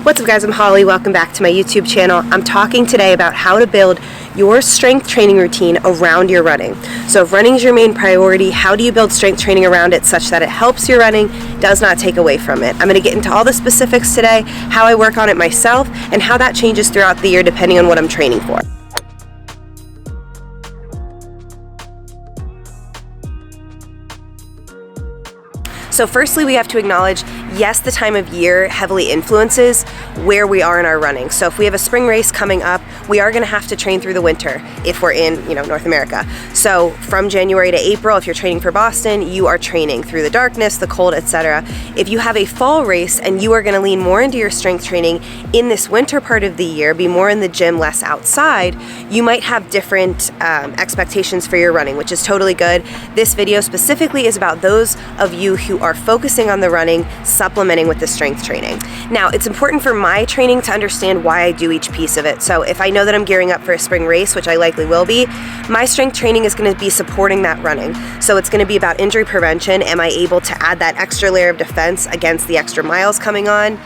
What's up guys, I'm Holly. Welcome back to my YouTube channel. I'm talking today about how to build your strength training routine around your running. So if running is your main priority, how do you build strength training around it such that it helps your running, does not take away from it? I'm going to get into all the specifics today, how I work on it myself, and how that changes throughout the year depending on what I'm training for. So firstly, we have to acknowledge, yes, the time of year heavily influences where we are in our running. So if we have a spring race coming up, we are going to have to train through the winter if we're in, North America. So from January to April, if you're training for Boston, you are training through the darkness, the cold, etc. If you have a fall race and you are going to lean more into your strength training in this winter part of the year, be more in the gym, less outside, you might have different expectations for your running, which is totally good. This video specifically is about those of you who are focusing on the running, supplementing with the strength training. Now, it's important for my training to understand why I do each piece of it. So if I know that I'm gearing up for a spring race, which I likely will be, my strength training is going to be supporting that running. So it's going to be about injury prevention. Am I able to add that extra layer of defense against the extra miles coming on?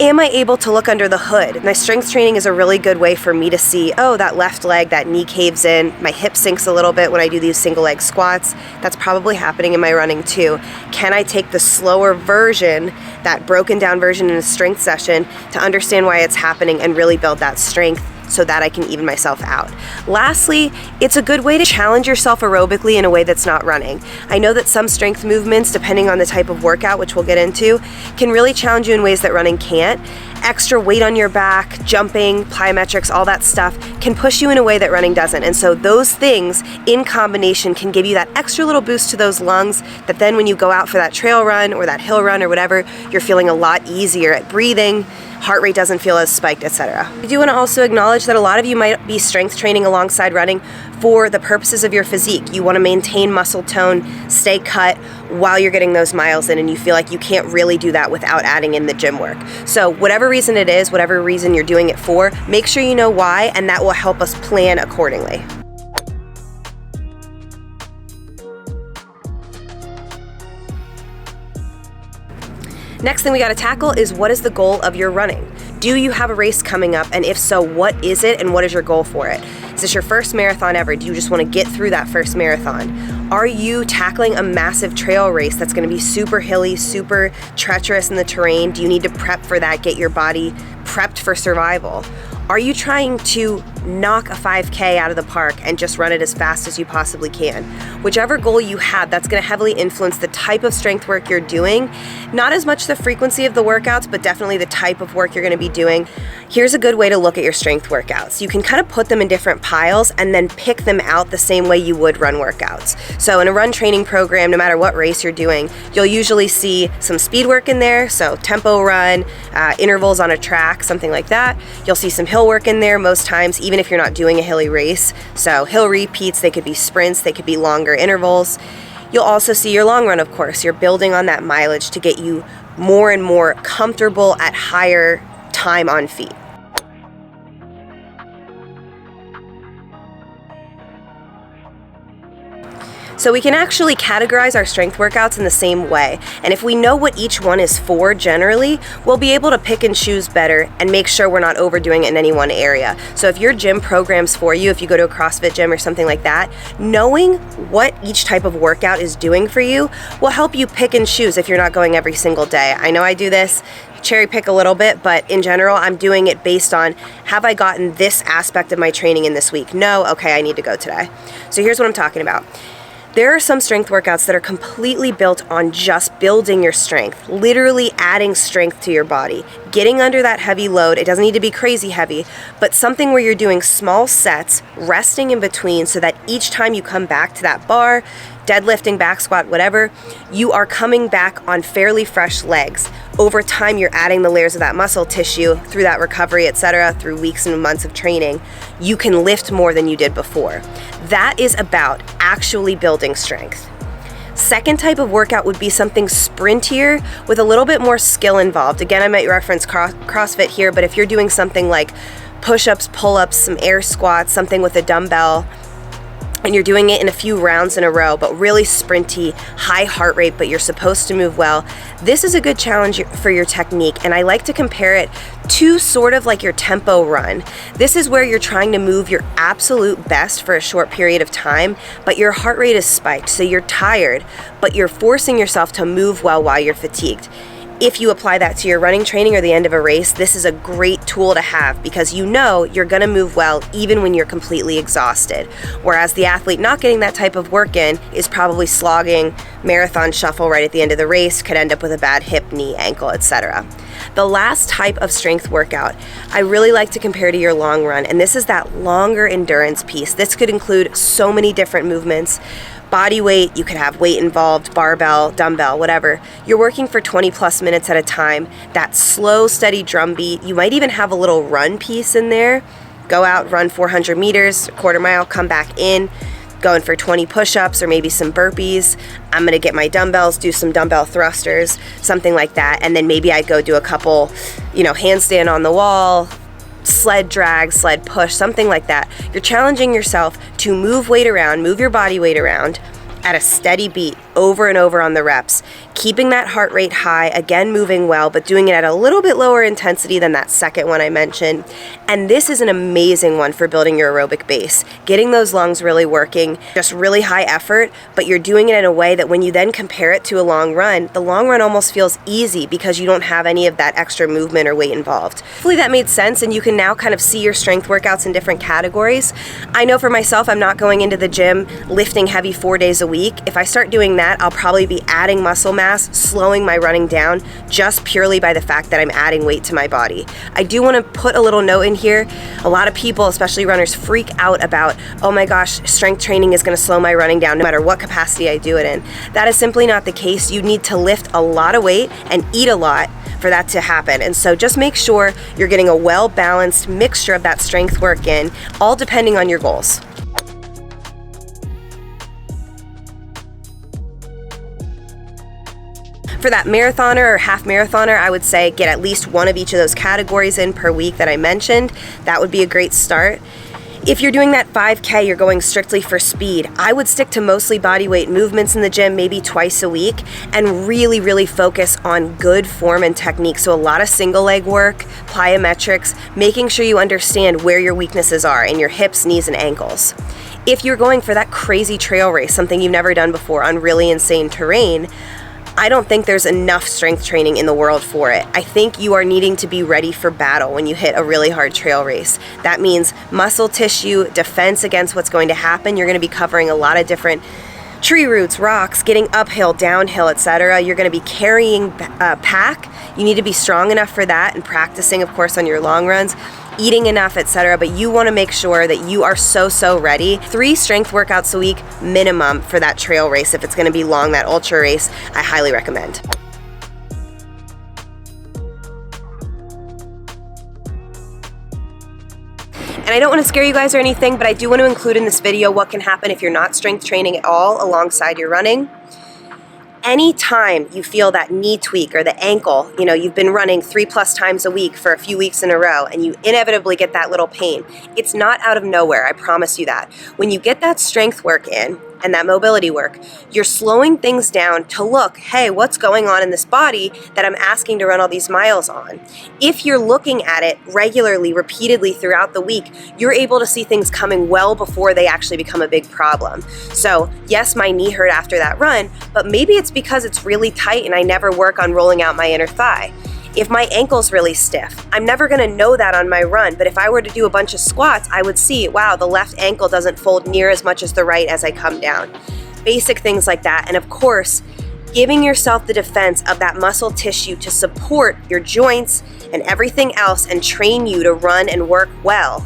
Am I able to look under the hood? My strength training is a really good way for me to see, oh, that left leg, that knee caves in, my hip sinks a little bit when I do these single leg squats. That's probably happening in my running too. Can I take the slower version, that broken down version in a strength session to understand why it's happening and really build that strength so that I can even myself out? Lastly, it's a good way to challenge yourself aerobically in a way that's not running. I know that some strength movements, depending on the type of workout, which we'll get into, can really challenge you in ways that running can't. Extra weight on your back, jumping, plyometrics, all that stuff can push you in a way that running doesn't. And so those things in combination can give you that extra little boost to those lungs that then when you go out for that trail run or that hill run or whatever, you're feeling a lot easier at breathing, heart rate doesn't feel as spiked, etc. I do want to also acknowledge that a lot of you might be strength training alongside running for the purposes of your physique. You want to maintain muscle tone, stay cut while you're getting those miles in, and you feel like you can't really do that without adding in the gym work. So whatever reason it is, whatever reason you're doing it for, make sure you know why, and that will help us plan accordingly. Next thing we got to tackle is, what is the goal of your running? Do you have a race coming up? And if so, what is it and what is your goal for it? Is this your first marathon ever? Do you just want to get through that first marathon? Are you tackling a massive trail race that's going to be super hilly, super treacherous in the terrain? Do you need to prep for that, get your body prepped for survival? Are you trying to knock a 5K out of the park and just run it as fast as you possibly can? Whichever goal you have, that's going to heavily influence the type of strength work you're doing. Not as much the frequency of the workouts, but definitely the type of work you're going to be doing. Here's a good way to look at your strength workouts. You can kind of put them in different piles and then pick them out the same way you would run workouts. So in a run training program, no matter what race you're doing, you'll usually see some speed work in there. So tempo run, intervals on a track, something like that. You'll see some hill work in there most times, even if you're not doing a hilly race. So hill repeats, they could be sprints, they could be longer intervals. You'll also see your long run, of course. You're building on that mileage to get you more and more comfortable at higher time on feet. So we can actually categorize our strength workouts in the same way. And if we know what each one is for generally, we'll be able to pick and choose better and make sure we're not overdoing it in any one area. So if your gym programs for you, if you go to a CrossFit gym or something like that, knowing what each type of workout is doing for you will help you pick and choose if you're not going every single day. I know I do this, cherry pick a little bit, but in general, I'm doing it based on, have I gotten this aspect of my training in this week? No, okay, I need to go today. So here's what I'm talking about. There are some strength workouts that are completely built on just building your strength, literally adding strength to your body, getting under that heavy load. It doesn't need to be crazy heavy, but something where you're doing small sets, resting in between so that each time you come back to that bar, deadlifting, back squat, whatever, you are coming back on fairly fresh legs. Over time, you're adding the layers of that muscle tissue through that recovery, etc., through weeks and months of training. You can lift more than you did before. That is about actually building strength. Second type of workout would be something sprintier with a little bit more skill involved. Again, I might reference CrossFit here, but if you're doing something like push-ups, pull-ups, some air squats, something with a dumbbell, and you're doing it in a few rounds in a row, but really sprinty, high heart rate, but you're supposed to move well, this is a good challenge for your technique. And I like to compare it to sort of like your tempo run. This is where you're trying to move your absolute best for a short period of time, but your heart rate is spiked, so you're tired, but you're forcing yourself to move well while you're fatigued. If you apply that to your running training or the end of a race, this is a great tool to have because you know you're gonna move well even when you're completely exhausted. Whereas the athlete not getting that type of work in is probably slogging, marathon shuffle right at the end of the race, could end up with a bad hip, knee, ankle, etc. The last type of strength workout I really like to compare to your long run, and this is that longer endurance piece. This could include so many different movements. Body weight, you could have weight involved, barbell, dumbbell, whatever. You're working for 20 plus minutes at a time. That slow, steady drum beat. You might even have a little run piece in there. Go out, run 400 meters, a quarter mile, come back in, going for 20 push-ups or maybe some burpees. I'm gonna get my dumbbells, do some dumbbell thrusters, something like that. And then maybe I go do a couple, handstand on the wall, sled drag, sled push, something like that. You're challenging yourself to move weight around, move your body weight around at a steady beat over and over on the reps, keeping that heart rate high, again moving well, but doing it at a little bit lower intensity than that second one I mentioned. And this is an amazing one for building your aerobic base, getting those lungs really working, just really high effort, but you're doing it in a way that when you then compare it to a long run, the long run almost feels easy because you don't have any of that extra movement or weight involved. Hopefully that made sense and you can now kind of see your strength workouts in different categories. I know for myself, I'm not going into the gym lifting heavy 4 days a week. If I start doing that, I'll probably be adding muscle mass, slowing my running down just purely by the fact that I'm adding weight to my body. I do want to put a little note in here. A lot of people, especially runners, freak out about, oh my gosh, strength training is going to slow my running down no matter what capacity I do it in. That is simply not the case. You need to lift a lot of weight and eat a lot for that to happen. And so just make sure you're getting a well-balanced mixture of that strength work in, all depending on your goals. For that marathoner or half marathoner, I would say get at least one of each of those categories in per week that I mentioned. That would be a great start. If you're doing that 5K, you're going strictly for speed, I would stick to mostly body weight movements in the gym, maybe twice a week, and really, really focus on good form and technique. So a lot of single leg work, plyometrics, making sure you understand where your weaknesses are in your hips, knees, and ankles. If you're going for that crazy trail race, something you've never done before on really insane terrain, I don't think there's enough strength training in the world for it. I think you are needing to be ready for battle when you hit a really hard trail race. That means muscle tissue, defense against what's going to happen. You're going to be covering a lot of different tree roots, rocks, getting uphill, downhill, etc. You're going to be carrying pack. You need to be strong enough for that and practicing, of course, on your long runs, eating enough, etc. But you want to make sure that you are so ready. 3 strength workouts a week minimum for that trail race. If it's going to be long, that ultra race, I highly recommend. And I don't want to scare you guys or anything, but I do want to include in this video what can happen if you're not strength training at all alongside your running. Anytime you feel that knee tweak or the ankle, you've been running 3+ times a week for a few weeks in a row and you inevitably get that little pain, it's not out of nowhere, I promise you that. When you get that strength work in and that mobility work, you're slowing things down to look, hey, what's going on in this body that I'm asking to run all these miles on? If you're looking at it regularly, repeatedly throughout the week, you're able to see things coming well before they actually become a big problem. So yes, my knee hurt after that run, but maybe it's because it's really tight and I never work on rolling out my inner thigh. If my ankle's really stiff, I'm never gonna know that on my run, but if I were to do a bunch of squats, I would see, wow, the left ankle doesn't fold near as much as the right as I come down. Basic things like that. And of course, giving yourself the defense of that muscle tissue to support your joints and everything else and train you to run and work well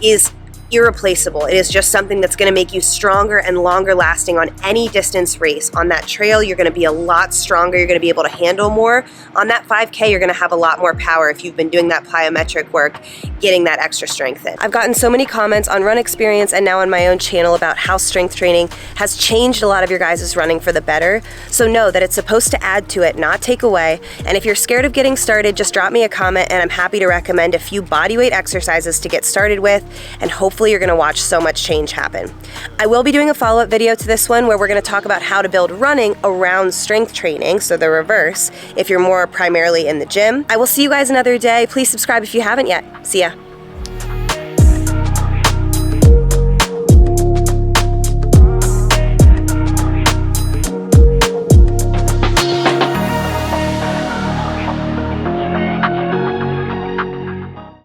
is irreplaceable. It is just something that's going to make you stronger and longer lasting on any distance race. On that trail, you're going to be a lot stronger. You're going to be able to handle more. On that 5K, you're going to have a lot more power if you've been doing that plyometric work, getting that extra strength in. I've gotten so many comments on Run Experience and now on my own channel about how strength training has changed a lot of your guys' running for the better. So know that it's supposed to add to it, not take away. And if you're scared of getting started, just drop me a comment and I'm happy to recommend a few bodyweight exercises to get started with and hopefully hopefully you're gonna watch so much change happen. I will be doing a follow-up video to this one where we're gonna talk about how to build running around strength training, so the reverse, if you're more primarily in the gym. I will see you guys another day. Please subscribe if you haven't yet. See ya.